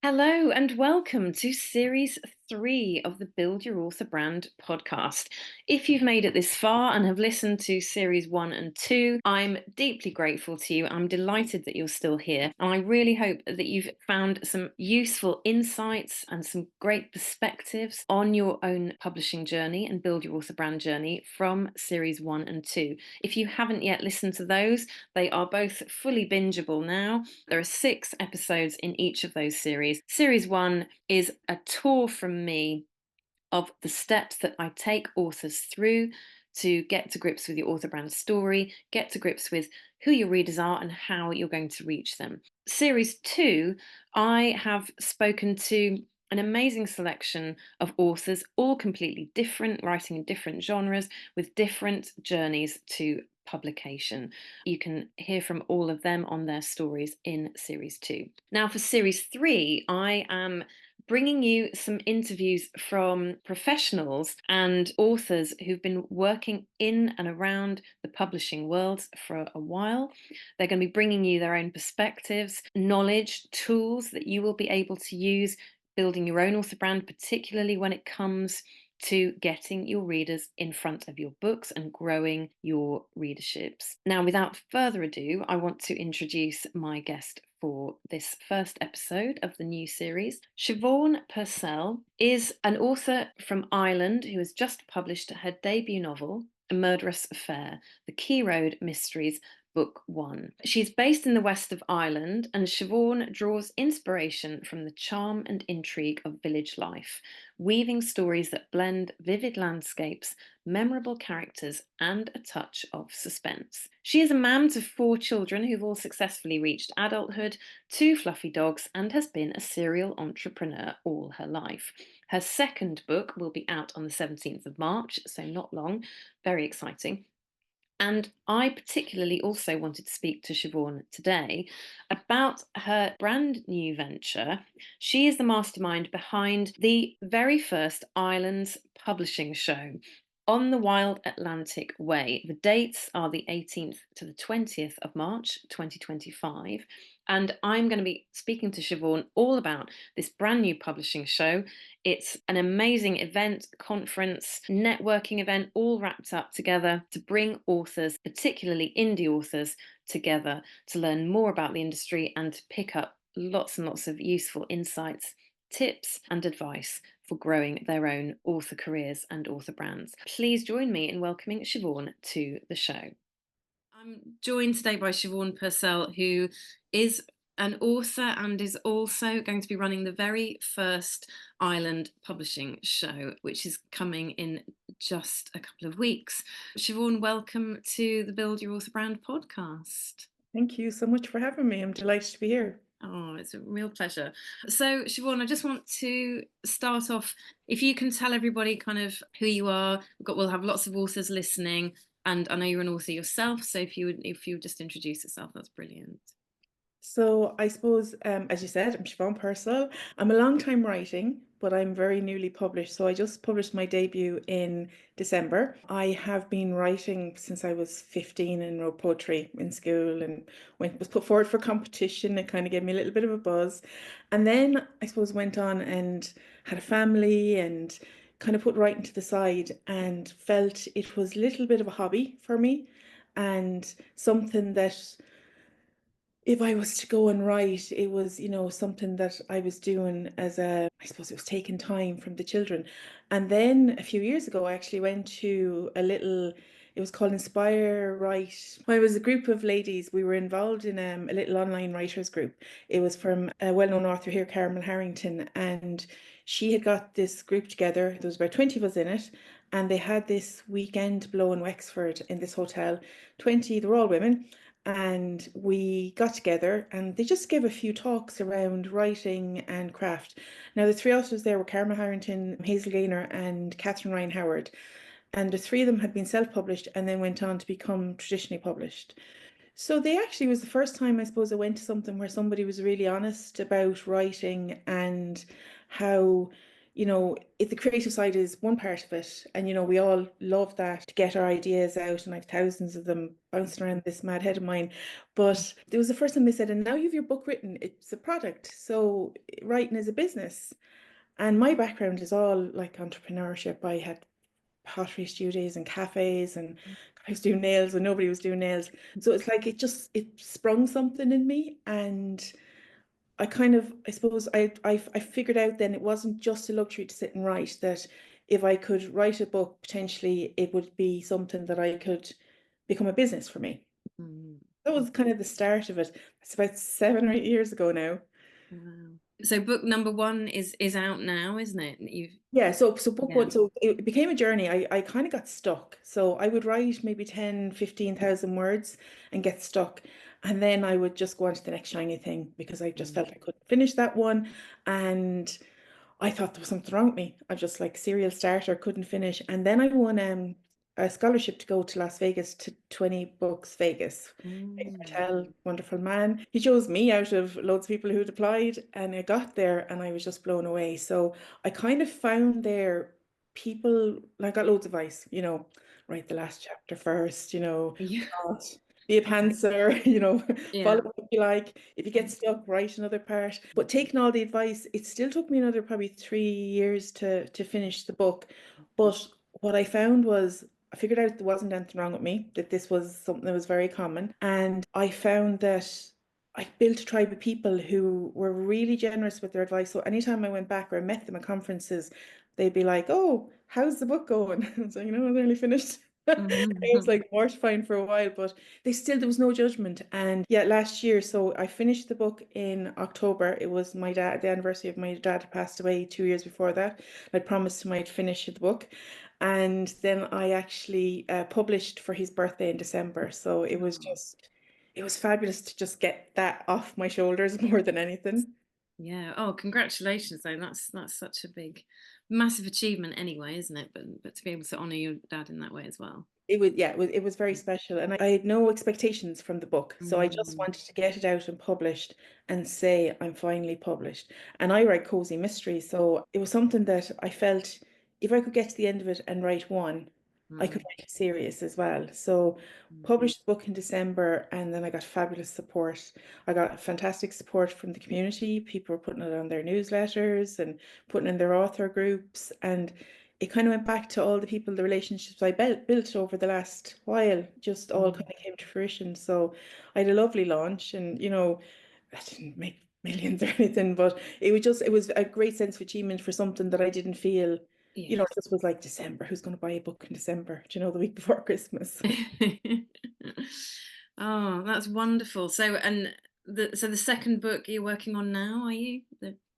Hello and welcome to Series 3 of the Build Your Author Brand podcast. If you've made it this far and have listened to Series 1 and 2, I'm deeply grateful to you. I'm delighted that you're still here. And I really hope that you've found some useful insights and some great perspectives on your own publishing journey and Build Your Author Brand journey from Series 1 and 2. If you haven't yet listened to those, they are both fully bingeable now. There are 6 episodes in each of those series. Series 1 is a tour from me of the steps that I take authors through to get to grips with your author brand story, get to grips with who your readers are and how you're going to reach them. Series 2, I have spoken to an amazing selection of authors, all completely different, writing in different genres with different journeys to publication. You can hear from all of them on their stories in Series 2. Now, for Series 3, I am bringing you some interviews from professionals and authors who've been working in and around the publishing world for a while. They're going to be bringing you their own perspectives, knowledge, tools that you will be able to use building your own author brand, particularly when it comes to getting your readers in front of your books and growing your readerships. Now, without further ado, I want to introduce my guest for this first episode of the new series. Siobhan Purcell is an author from Ireland who has just published her debut novel, A Murderous Affair, the Quay Road Mysteries Book 1. She's based in the west of Ireland, and Siobhan draws inspiration from the charm and intrigue of village life, weaving stories that blend vivid landscapes, memorable characters, and a touch of suspense. She is a mum to 4 children who've all successfully reached adulthood, 2 fluffy dogs, and has been a serial entrepreneur all her life. Her second book will be out on the 17th of March, so not long. Very exciting. And I particularly also wanted to speak to Siobhan today about her brand new venture. She is the mastermind behind the very first Islands publishing show on the Wild Atlantic Way. The dates are the 18th to the 20th of March 2025. And I'm going to be speaking to Siobhan all about this brand new publishing show. It's an amazing event, conference, networking event, all wrapped up together to bring authors, particularly indie authors, together to learn more about the industry and to pick up lots and lots of useful insights, tips, and advice for growing their own author careers and author brands. Please join me in welcoming Siobhan to the show. I'm joined today by Siobhan Purcell, who is an author and is also going to be running the very first Ireland publishing show, which is coming in just a couple of weeks. Siobhan, welcome to the Build Your Author Brand podcast. Thank you so much for having me. I'm delighted to be here. Oh, it's a real pleasure. So, Siobhan, I just want to start off. If you can tell everybody kind of who you are, we'll have lots of authors listening, and I know you're an author yourself. So, if you would just introduce yourself, that's brilliant. So I suppose, as you said, I'm Siobhan Purcell. I'm a long time writing, but I'm very newly published. So I just published my debut in December. I have been writing since I was 15 and wrote poetry in school and was put forward for competition. It kind of gave me a little bit of a buzz. And then I suppose went on and had a family and kind of put writing to the side and felt it was a little bit of a hobby for me and something that if I was to go and write, it was, something that I was doing I suppose it was taking time from the children. And then a few years ago, I actually went to it was called Inspire Write. Well, it was a group of ladies. We were involved in a little online writers group. It was from a well-known author here, Carmen Harrington, and she had got this group together. There was about 20 of us in it, and they had this weekend below in Wexford in this hotel. 20, they were all women, and we got together and they just gave a few talks around writing and craft. Now, the 3 authors there were Carmen Harrington, Hazel Gaynor, and Catherine Ryan Howard. And the 3 of them had been self-published and then went on to become traditionally published. So they actually was the first time, I suppose, I went to something where somebody was really honest about writing and how the creative side is one part of it. And, we all love that to get our ideas out. And I've thousands of them bouncing around this mad head of mine. But there was the first time they said, and now you have your book written, it's a product. So writing is a business. And my background is all like entrepreneurship. I had pottery studios and cafes, and I was doing nails when nobody was doing nails. So it's like it sprung something in me. And I suppose I figured out then it wasn't just a luxury to sit and write, that if I could write a book, potentially it would be something that I could become a business for me. Mm. That was kind of the start of it. It's about 7 or 8 years ago now. Wow. So book number one is out now, isn't it? You've Yeah, so book Yeah. one, so it became a journey. I kind of got stuck. So I would write maybe 10, 15,000 words and get stuck. And then I would just go on to the next shiny thing because I just Mm. felt I couldn't finish that one. And I thought there was something wrong with me. I'm just like serial starter, couldn't finish. And then I won a scholarship to go to Las Vegas to 20 Books Vegas. Mm. Patel, wonderful man. He chose me out of loads of people who'd applied, and I got there and I was just blown away. So I kind of found there people, I got loads of advice, write the last chapter first, Yeah. not be a pantser, follow Yeah. what you like. If you get stuck, write another part. But taking all the advice, it still took me another probably 3 years to finish the book. But what I found was I figured out there wasn't anything wrong with me, that this was something that was very common. And I found that I built a tribe of people who were really generous with their advice. So anytime I went back or I met them at conferences, they'd be like, "Oh, how's the book going?" I was like, I'm nearly finished." It was Mhm. like mortifying for a while, but there was no judgment. And yeah, last year, so I finished the book in October. It was the anniversary of my dad, who passed away 2 years before that. I promised him I'd finish the book. And then I actually published for his birthday in December. So Oh, it was fabulous to just get that off my shoulders more than anything. yeah. Oh, congratulations though. That's such a big, massive achievement anyway, isn't it? But to be able to honor your dad in that way as well. It was very special. And I had no expectations from the book. So I just Mm. wanted to get it out and published and say, I'm finally published. And I write cozy mysteries. So it was something that I felt if I could get to the end of it and write one, I could Mm. write a series as well. So Mm. published the book in December, and then I got fabulous support. I got fantastic support from the community. People were putting it on their newsletters and putting in their author groups. And it kind of went back to all the people, the relationships I built over the last while, just all kind Mm. of came to fruition. So I had a lovely launch, and I didn't make millions or anything, but it was a great sense of achievement for something that I didn't feel, Yes. it just was like December. Who's going to buy a book in December? The week before Christmas. Oh, that's wonderful. So the second book you're working on now, are you?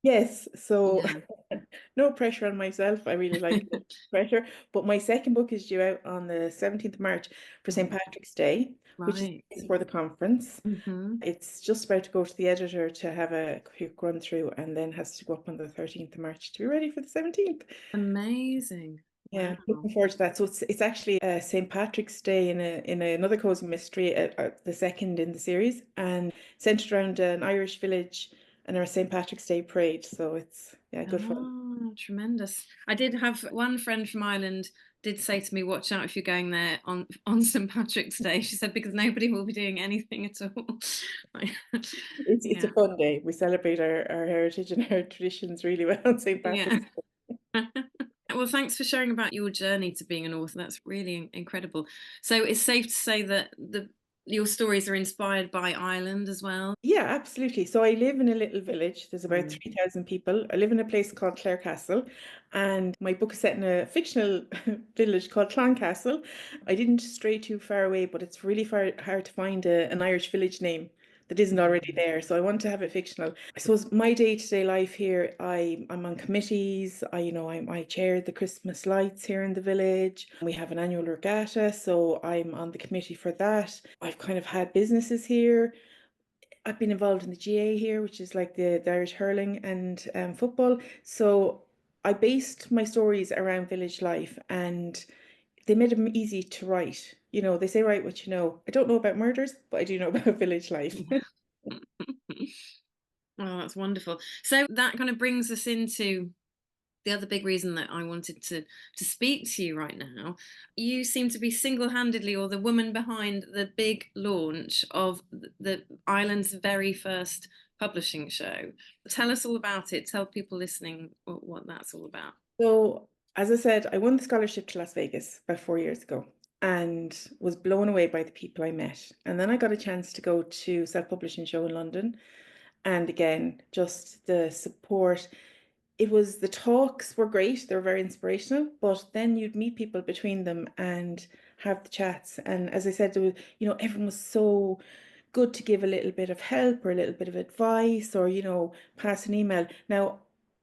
Yes, so Yeah. no pressure on myself. I really like the pressure. But my second book is due out on the 17th of March for St. Oh, Patrick's Day, which right. is for the conference. Hmm. It's just about to go to the editor to have a quick run through, and then has to go up on the 13th of March to be ready for the 17th. Amazing. Yeah, Wow. looking forward to that. So it's actually St. Patrick's Day in another cozy mystery, the second in the series, and centered around an Irish village and our St. Patrick's Day parade. So it's good fun. Oh, tremendous. I did have one friend from Ireland did say to me, watch out if you're going there on St. Patrick's Day. She said, because nobody will be doing anything at all. It's a Yeah. fun day. We celebrate our heritage and our traditions really well on St. Yeah. Patrick's. Well, thanks for sharing about your journey to being an author. That's really incredible. So it's safe to say that your stories are inspired by Ireland as well. Yeah, absolutely. So I live in a little village. There's about Mm. 3,000 people. I live in a place called Clare Castle, and my book is set in a fictional village called Cloncastle. I didn't stray too far away, but it's really hard to find an Irish village name that isn't already Mm. there. So I want to have it fictional. I suppose my day-to-day life here, I'm on committees. I chair the Christmas lights here in the village. We have an annual regatta, so I'm on the committee for that. I've kind of had businesses here. I've been involved in the GA here, which is like the Irish hurling and football. So I based my stories around village life, and they made them easy to write. They say write what you know. I don't know about murders, but I do know about village life. Yeah. Oh, that's wonderful. So that kind of brings us into The other big reason that I wanted to speak to you right now, you seem to be single-handedly, or the woman behind the big launch of the Ireland's very first publishing show. Tell us all about it. Tell people listening what that's all about. So, as I said, I won the scholarship to Las Vegas about 4 years ago and was blown away by the people I met. And then I got a chance to go to self-publishing show in London. And again, just the support. It was the talks were great, they were very inspirational, but then you'd meet people between them and have the chats. And as I said, there was, everyone was so good to give a little bit of help or a little bit of advice or, pass an email. Now,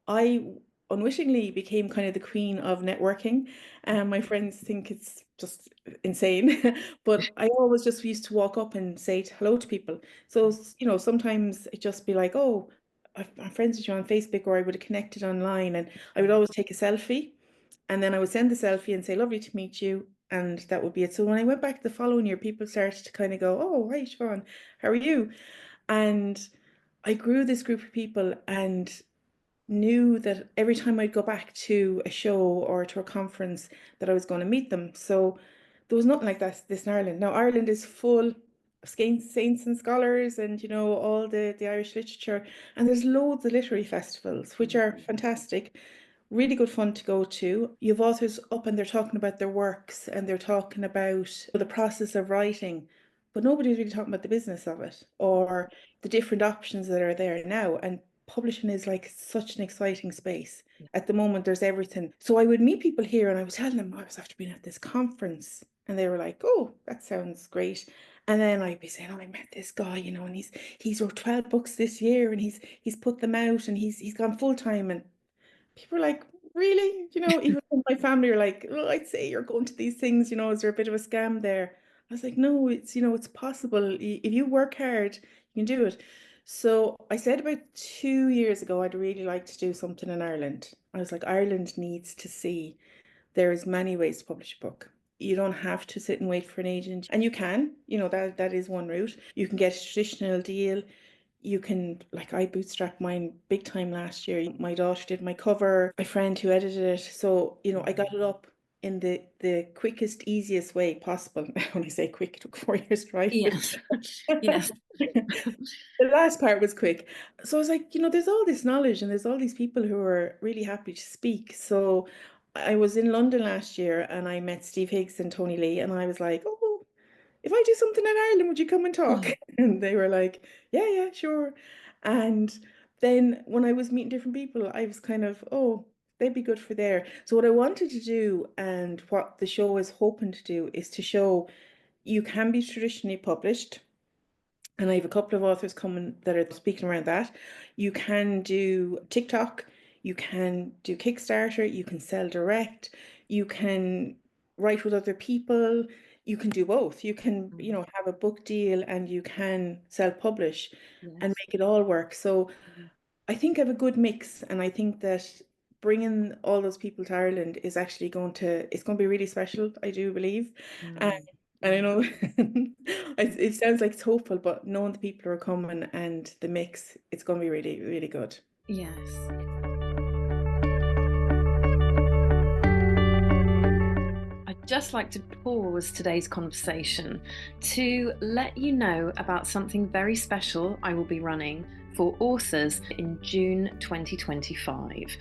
I unwittingly became kind of the queen of networking, and my friends think it's just insane. But I always just used to walk up and say hello to people. So, sometimes it just be like, oh, I'm friends with you on Facebook, or I would have connected online, and I would always take a selfie, and then I would send the selfie and say, lovely to meet you. And that would be it. So when I went back the following year, people started to kind of go, oh, hi, Siobhan, how are you? And I grew this group of people and knew that every time I'd go back to a show or to a conference that I was going to meet them. So there was nothing like this in Ireland. Now Ireland is full of saints and scholars and all the Irish literature, and there's loads of literary festivals which are fantastic, really good fun to go to. You've authors up and they're talking about their works and they're talking about the process of writing, but nobody's really talking about the business of it or the different options that are there now. And publishing is like such an exciting space. At the moment, there's everything. So I would meet people here and I was telling them I was after being at this conference. And they were like, oh, that sounds great. And then I'd be saying, oh, I met this guy, and he's wrote 12 books this year and he's put them out and he's gone full time. And people are like, really? Even my family are like, well, I'd say you're going to these things, is there a bit of a scam there? I was like, no, it's possible. If you work hard, you can do it. So I said about 2 years ago, I'd really like to do something in Ireland. I was like, Ireland needs to see there's many ways to publish a book. You don't have to sit and wait for an agent. And you can, that is one route. You can get a traditional deal. You can, like, I bootstrapped mine big time last year. My daughter did my cover, my friend who edited it. So, I got it up in the quickest, easiest way possible. When I say quick, it took 4 years to write, but Yes. Yes. the last part was quick. So I was like, there's all this knowledge and there's all these people who are really happy to speak. So I was in London last year and I met Steve Higgs and Tony Lee, and I was like, oh, if I do something in Ireland, would you come and talk? And they were like, yeah, yeah, sure. And then when I was meeting different people, I was kind of, oh, they'd be good for there. So what I wanted to do and what the show is hoping to do is to show you can be traditionally published. And I have a couple of authors coming that are speaking around that. You can do TikTok, you can do Kickstarter, you can sell direct, you can write with other people, you can do both. You can, have a book deal and you can self-publish and Yes. make it all work. So I think I have a good mix, and I think that bringing all those people to Ireland is actually it's going to be really special, I do believe. And, Mm, and I mm. know it sounds like it's hopeful, but knowing the people who are coming and the mix, it's going to be really, really good. Yes. I'd just like to pause today's conversation to let you know about something very special I will be running for authors in June 2025.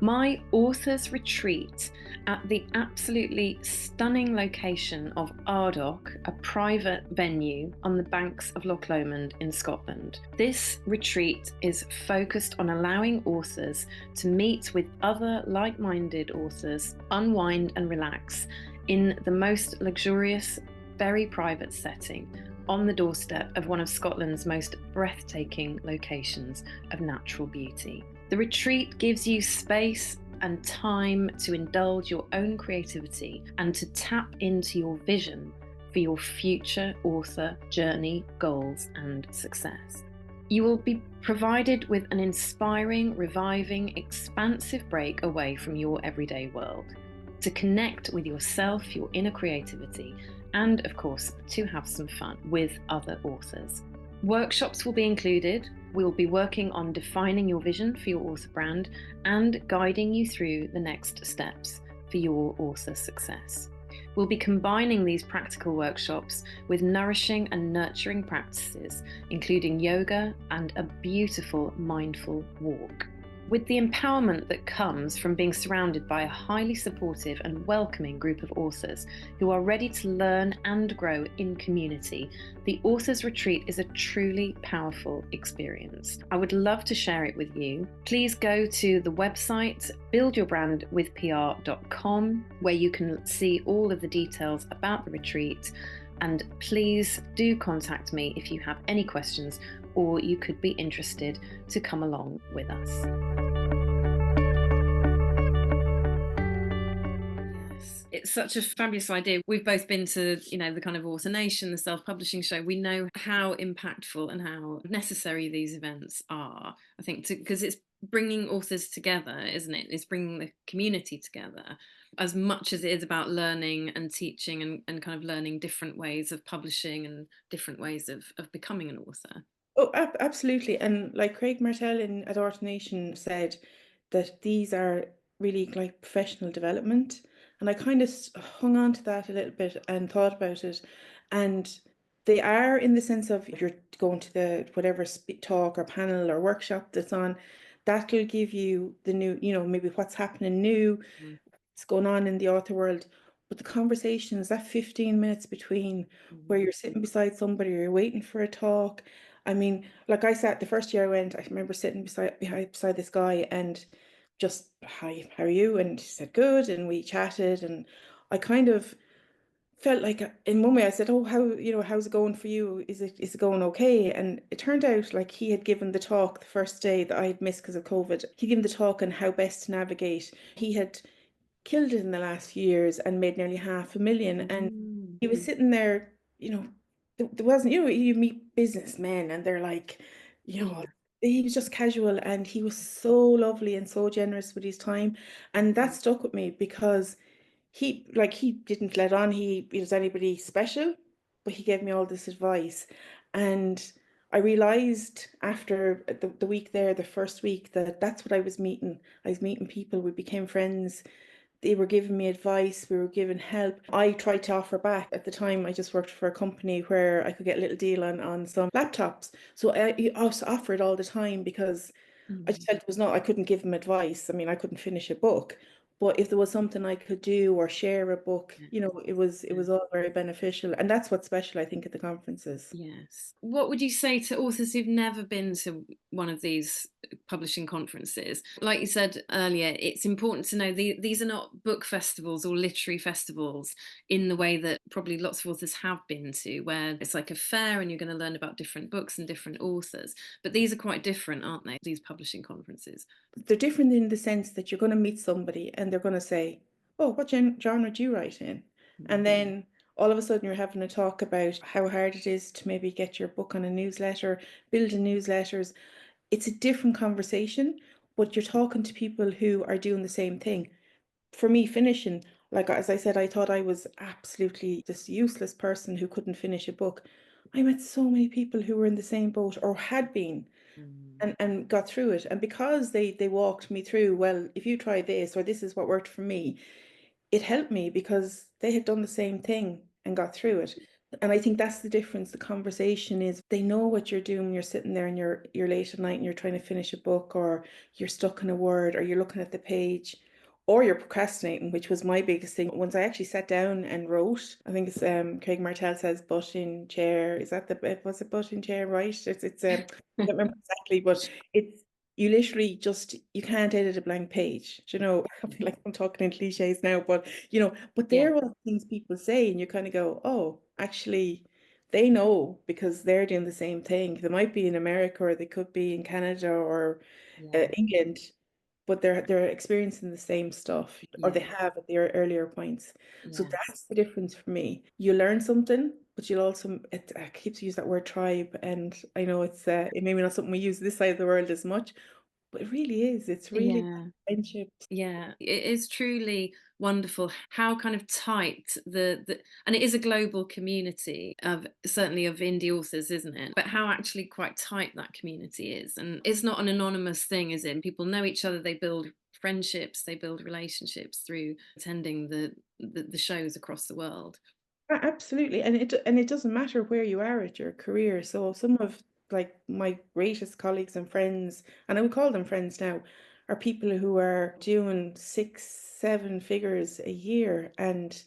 My authors retreat at the absolutely stunning location of Ardogh, a private venue on the banks of Loch Lomond in Scotland. This retreat is focused on allowing authors to meet with other like-minded authors, unwind and relax in the most luxurious, very private setting on the doorstep of one of Scotland's most breathtaking locations of natural beauty. The retreat gives you space and time to indulge your own creativity and to tap into your vision for your future author journey, goals, and success. You will be provided with an inspiring, reviving, expansive break away from your everyday world to connect with yourself, your inner creativity, and of course, to have some fun with other authors. Workshops will be included We'll be working on defining your vision for your author brand and guiding you through the next steps for your author success. We'll be combining these practical workshops with nourishing and nurturing practices, including yoga and a beautiful mindful walk. With the empowerment that comes from being surrounded by a highly supportive and welcoming group of authors who are ready to learn and grow in community, the Authors Retreat is a truly powerful experience. I would love to share it with you. Please go to the website buildyourbrandwithpr.com, where you can see all of the details about the retreat. And please do contact me if you have any questions or you could be interested to come along with us. Yes, it's such a fabulous idea. We've both been to, the kind of Author Nation, the self-publishing show. We know how impactful and how necessary these events are, I think, because it's bringing authors together, isn't it? It's bringing the community together as much as it is about learning and teaching and kind of learning different ways of publishing and different ways of becoming an author. Oh, absolutely. And like Craig Martell in Adult Nation said, that these are really like professional development. And I kind of hung on to that a little bit and thought about it. And they are in the sense of you're going to the whatever talk or panel or workshop that's on, that'll give you the new, maybe what's happening new, Mm. what's going on in the author world. But the conversations, that 15 minutes between where you're sitting beside somebody or you're waiting for a talk. I mean, like I sat the first year I went, I remember sitting beside this guy and just, hi, how are you? And he said, good. And we chatted. And I kind of felt like in one way I said, oh, how's it going for you? Is it going okay? And it turned out like he had given the talk the first day that I had missed because of COVID. He'd given the talk on how best to navigate. He had killed it in the last few years and made nearly 500,000. And Mm. he was sitting there, there wasn't, you meet businessmen and they're like, you know, Yeah. he was just casual and he was so lovely and so generous with his time. And that stuck with me because he didn't let on he was anybody special, but he gave me all this advice. And I realized after the week there, the first week, that that's what I was meeting. I was meeting people, we became friends. They were giving me advice, we were given help. I tried to offer back. At the time, I just worked for a company where I could get a little deal on some laptops. So I was offered all the time because I just Mm. felt it was not, I couldn't give them advice. I mean, I couldn't finish a book. But if there was something I could do or share a book, Yeah. it was all very beneficial. And that's what's special, I think, at the conferences. Yes. What would you say to authors who've never been to one of these publishing conferences? Like you said earlier, it's important to know these are not book festivals or literary festivals in the way that probably lots of authors have been to, where it's like a fair and you're going to learn about different books and different authors. But these are quite different, aren't they? These publishing conferences. They're different in the sense that you're going to meet somebody and they're going to say, oh, what genre do you write in? Mm. And then all of a sudden you're having a talk about how hard it is to maybe get your book on a newsletter, building newsletters. It's a different conversation, but you're talking to people who are doing the same thing. For me, finishing, like as I said, I thought I was absolutely this useless person who couldn't finish a book. I met so many people who were in the same boat or had been Mm. and got through it. And because they walked me through, well, if you try this or this is what worked for me, it helped me because they had done the same thing and got through it. And I think that's the difference. The conversation is they know what you're doing when you're sitting there and you're late at night and you're trying to finish a book or you're stuck in a word or you're looking at the page or you're procrastinating, which was my biggest thing. Once I actually sat down and wrote, I think it's Craig Martell says butt in chair. Is that was it butt in chair, right? It's I can't remember exactly, but it's you literally just you can't edit a blank page. I feel like I'm talking in cliches now, but but Yeah. they're all things people say, and you kind of go, oh, actually, they know because they're doing the same thing. They might be in America or they could be in Canada or Yeah. England, but they're experiencing the same stuff, or they Yeah. have at their earlier points. So Yes. that's the difference for me. You learn something, but you'll also I keep to use that word tribe, and I know it's it maybe not something we use this side of the world as much, But it really is. It's really Yeah. friendships. Yeah, it is truly wonderful how kind of tight the and it is a global community of certainly of indie authors, isn't it? But how actually quite tight that community is. And it's not an anonymous thing, as in people know each other, they build friendships, they build relationships through attending the shows across the world. Absolutely, and it doesn't matter where you are at your career. So some of like my greatest colleagues and friends, and I would call them friends now, are people who are doing six, seven figures a year and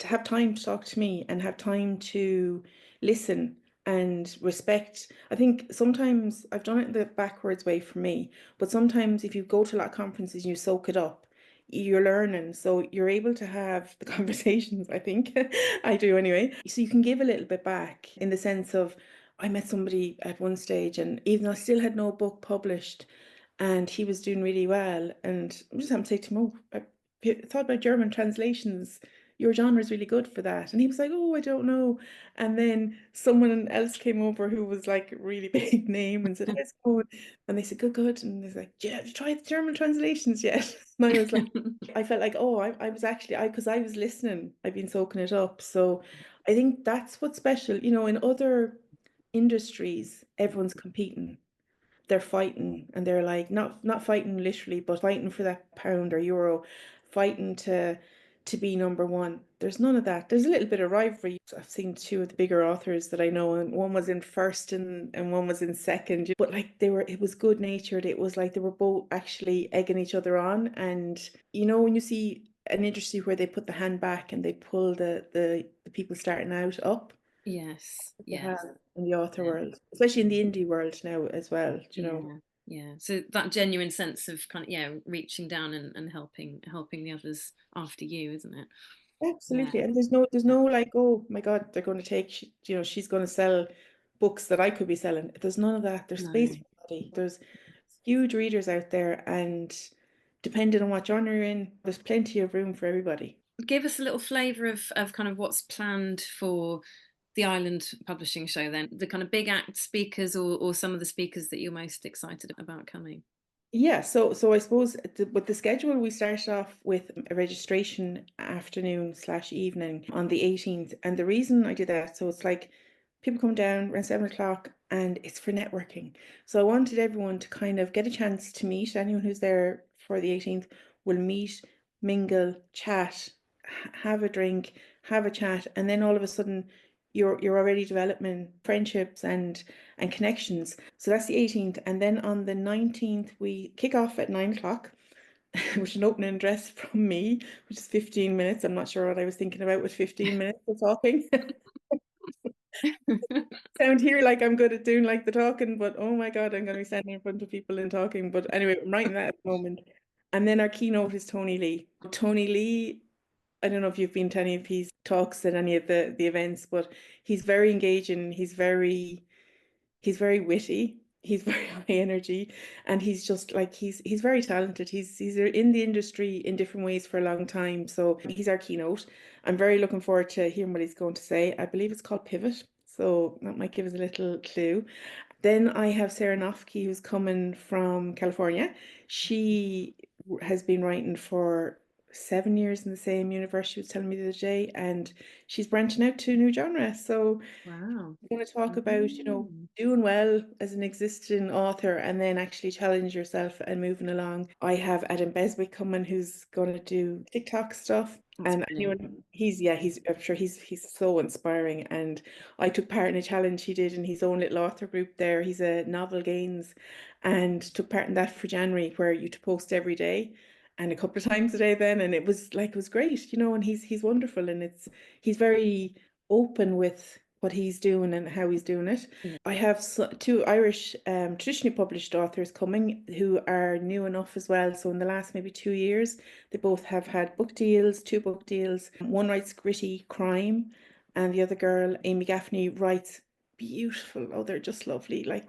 have time to talk to me and have time to listen and respect. I think sometimes I've done it the backwards way for me, but sometimes if you go to a lot of conferences and you soak it up, you're learning, so you're able to have the conversations, I think. I do anyway. So you can give a little bit back in the sense of I met somebody at one stage, and even though I still had no book published, and he was doing really well, and I just happened to say to him, "Oh, I thought about German translations. Your genre is really good for that." And he was like, "Oh, I don't know." And then someone else came over who was like a really big name and said, "How's it going?" And they said, "Good, good." And they like, "Yeah, have you tried the German translations yet?" And I was like, I felt like, oh, I was actually, because I was listening, I've been soaking it up. So I think that's what's special. In other industries, everyone's competing, they're fighting, and they're like not fighting literally, but fighting for that pound or euro, fighting to be number one. There's none of that. There's a little bit of rivalry. I've seen two of the bigger authors that I know, and one was in first and one was in second. But like it was good natured. It was like they were both actually egging each other on. And when you see an industry where they put the hand back and they pull the people starting out up, Yes, they yes. have in the author Yeah. world, especially in the indie world now as well, Yeah, yeah. So that genuine sense of kind of, yeah, reaching down and helping the others after you, isn't it? Yeah, Absolutely. And there's no like, oh my God, they're going to take, she's going to sell books that I could be selling. There's none of that. There's space no. for everybody. There's huge readers out there, and depending on what genre you're in, there's plenty of room for everybody. Give us a little flavour of kind of what's planned for the Island Publishing Show then. The kind of big act speakers or some of the speakers that you're most excited about coming. Yeah, so I suppose with the schedule, we start off with a registration afternoon/evening on the 18th. And the reason I did that, so it's like people come down around 7 o'clock and it's for networking. So I wanted everyone to kind of get a chance to meet. Anyone who's there for the 18th will meet, mingle, chat, have a drink, have a chat, and then all of a sudden you're already developing friendships and connections. So that's the 18th. And then on the 19th, we kick off at 9 o'clock, which is an opening address from me, which is 15 minutes. I'm not sure what I was thinking about with 15 minutes of talking. Sound here like I'm good at doing like the talking, but oh my God, I'm going to be standing in front of people and talking. But anyway, I'm writing that at the moment. And then our keynote is Tony Lee. Tony Lee, I don't know if you've been to any of his talks at any of the events, but he's very engaging. He's very witty. He's very high energy, and he's just like he's very talented. He's in the industry in different ways for a long time. So he's our keynote. I'm very looking forward to hearing what he's going to say. I believe it's called Pivot, so that might give us a little clue. Then I have Sarah Nofke, who's coming from California. She has been writing for 7 years in the same university, she was telling me the other day, and she's branching out to a new genre. So Wow. going to talk about, Mm. doing well as an existing author and then actually challenge yourself and moving along. I have Adam Beswick coming who's going to do TikTok stuff. That's And brilliant. anyone, I'm sure he's so inspiring. And I took part in a challenge he did in his own little author group there. He's a Novel Gains and took part in that for January where you to post every day and a couple of times a day then. And it was great, and he's wonderful, and he's very open with what he's doing and how he's doing it. Yeah. I have two Irish traditionally published authors coming who are new enough as well. So in the last maybe 2 years, they both have had book deals, two book deals. One writes gritty crime, and the other girl, Amy Gaffney, writes beautiful. Oh, they're just lovely, like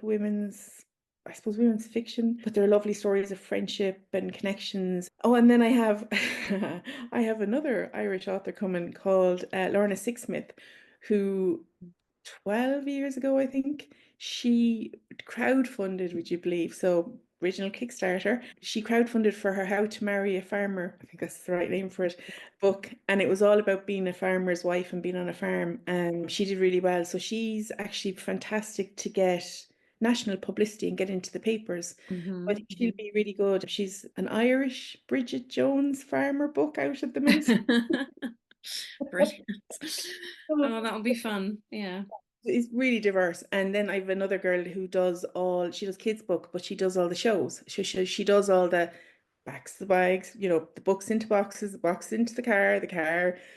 I suppose women's fiction, but they're lovely stories of friendship and connections. Oh, and then I have I have another Irish author coming called Lorna Sixsmith, who 12 years ago, I think. She crowdfunded, would you believe? So, original Kickstarter. She crowdfunded for her How to Marry a Farmer, I think that's the right name for it, book. And it was all about being a farmer's wife and being on a farm. And she did really well. So, she's actually fantastic to get national publicity and get into the papers. I think she'll be really good. She's an Irish Bridget Jones farmer book out at the minute. Brilliant. Oh, that'll be fun. Yeah. It's really diverse. And then I have another girl who does all, she does kids book, but she does all the shows. She does all the backs the bags, the books into boxes, the box into the car,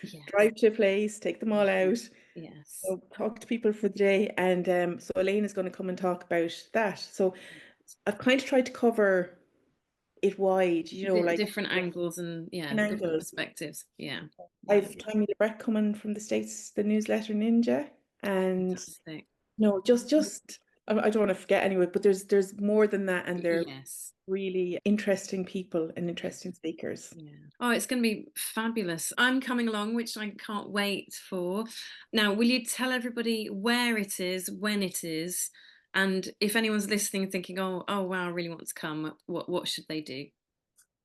Yes. drive to a place, take them all out. Yes. So talk to people for the day. And so Elaine is going to come and talk about that. So I've kind of tried to cover it wide, like Different angles and yeah, different different angles. perspectives. Yeah. Yeah. I've Tommy LeBrec coming from the States, the newsletter Ninja, and Fantastic. no, just I don't want to forget anyway, but there's more than that, and they're Yes. really interesting people and Yeah. interesting speakers. Yeah. Oh, it's going to be fabulous. I'm coming along, which I can't wait for. Now, will you tell everybody where it is, when it is, and if anyone's listening thinking, oh wow, I really want to come, what should they do?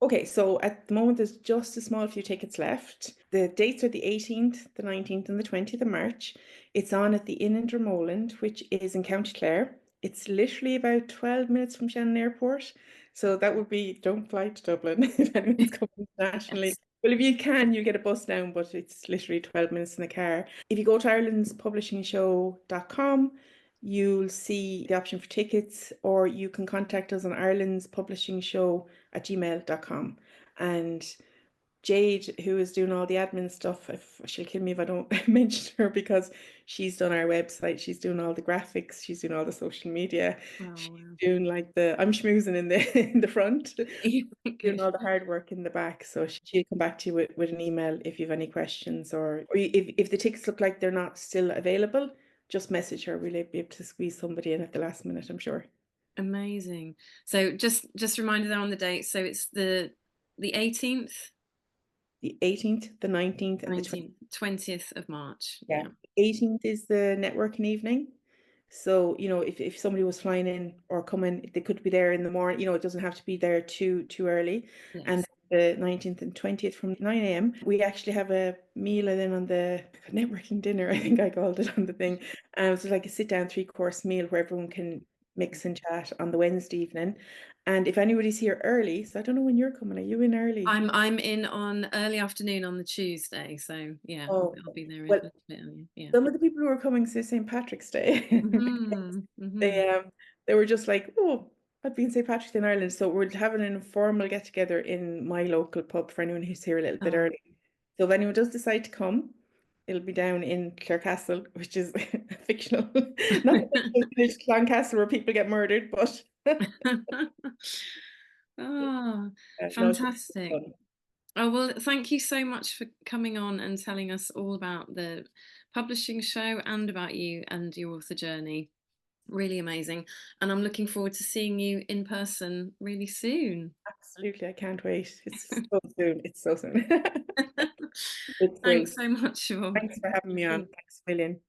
Okay, so at the moment there's just a small few tickets left. The dates are the 18th, the 19th, and the 20th of March. It's on at the Inn in Dromoland, which is in County Clare. It's literally about 12 minutes from Shannon Airport. So that would be, don't fly to Dublin if anyone's coming internationally. Yes. Well, if you can, you get a bus down, but it's literally 12 minutes in the car. If you go to irelandspublishingshow.com, you'll see the option for tickets, or you can contact us on irelandspublishingshow@gmail.com. And Jade, who is doing all the admin stuff, if she'll kill me if I don't mention her, because she's done our website, she's doing all the graphics, she's doing all the social media, Oh, she's wow. doing like I'm schmoozing in the in the front, doing Good. all the hard work in the back. So she'll come back to you with an email if you have any questions, or if the tickets look like they're not still available, just message her. We'll be able to squeeze somebody in at the last minute, I'm sure. Amazing. So just reminder there on the date. So it's the 18th, The 18th, the 19th, and the 19th, 20th of March. Yeah, Yeah. 18th is the networking evening. So, if somebody was flying in or coming, they could be there in the morning. It doesn't have to be there too early. And Yes. the 19th and 20th from 9 a.m. We actually have a meal and then on the networking dinner, I think I called it on the thing. So like a sit down three-course meal where everyone can mix and chat on the Wednesday evening. And if anybody's here early, so I don't know when you're coming, are you in early? I'm in on early afternoon on the Tuesday. So yeah, I'll, Oh, I'll be there a well, little bit earlier. Yeah. some of the people who are coming to St. Patrick's Day, Hmm. they were just like, oh, I've been St. Patrick's Day in Ireland. So we're having an informal get together in my local pub for anyone who's here a little bit Oh, early. So if anyone does decide to come, it'll be down in Clarecastle, which is fictional, not the fictional village Cloncastle where people get murdered, but oh, no, it should be fantastic. fun. Oh, well, thank you so much for coming on and telling us all about the publishing show and about you and your author journey. Really amazing. And I'm looking forward to seeing you in person really soon. Absolutely, I can't wait. It's so soon. It's so soon. It's great. Thanks so much, Siobhan. Thanks for having me on. Thank you. Thanks a million.